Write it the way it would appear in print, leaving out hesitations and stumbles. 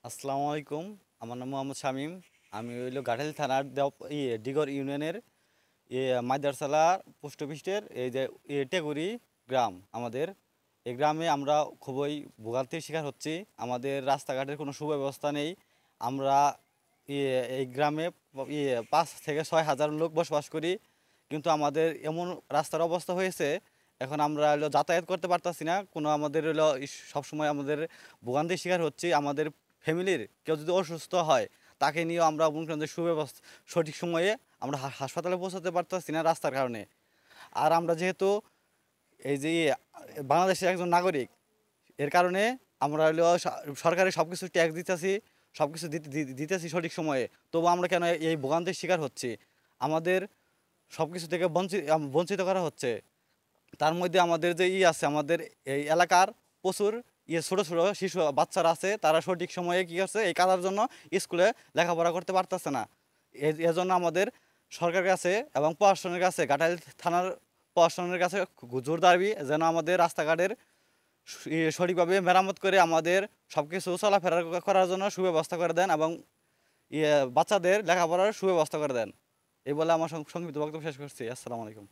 আসসালামু আলাইকুম। আমার নাম মোহাম্মদ শামীম। আমি হইলো গাটাইল থানার ডিগর ইউনিয়নের মাইদারসালা পোস্ট অফিসের এই যে টেগুরি গ্রাম আমাদের। এই গ্রামে আমরা খুবই ভোগান্তির শিকার হচ্ছি। আমাদের রাস্তাঘাটের কোনো সুব্যবস্থা নেই। আমরা এই গ্রামে 5 থেকে 6 হাজার লোক বসবাস করি, কিন্তু আমাদের এমন রাস্তার অবস্থা হয়েছে, এখন আমরা হলো যাতায়াত করতে পারতাছি না। কোনো আমাদের হলো সবসময় আমাদের ভোগান্তির শিকার হচ্ছি। আমাদের ফ্যামিলির কেউ যদি অসুস্থ হয়, তাকে নিয়েও আমরা মনে করেন যে সুব্যবস্থা সঠিক সময়ে আমরা হাসপাতালে পৌঁছাতে পারতাছি না রাস্তার কারণে। আর আমরা যেহেতু এই যে বাংলাদেশের একজন নাগরিক, এর কারণে আমরা হলো সরকারের সব কিছু ট্যাক্স দিতেছি, সব কিছু দিতেছি সঠিক সময়ে, তবু আমরা কেন এই ভোগান্তির শিকার হচ্ছি? আমাদের সব কিছু থেকে বঞ্চিত করা হচ্ছে। তার মধ্যে আমাদের যে আছে, আমাদের এই এলাকার প্রচুর ছোটো ছোটো শিশু বাচ্চারা আছে, তারা সঠিক সময়ে কী করছে, এই কাদার জন্য স্কুলে লেখাপড়া করতে পারতেছে না। এজন্য আমাদের সরকারের কাছে এবং প্রশাসনের কাছে, ঘাটাইল থানার প্রশাসনের কাছে জোর দাবি যেন আমাদের রাস্তাঘাটের সঠিকভাবে মেরামত করে আমাদের সব কিছু চলাফেরা করার জন্য সুব্যবস্থা করে দেন, এবং বাচ্চাদের লেখাপড়ার সুব্যবস্থা করে দেন। এই বলে আমার সংক্ষিপ্ত বক্তব্য শেষ করছি। আসসালামু আলাইকুম।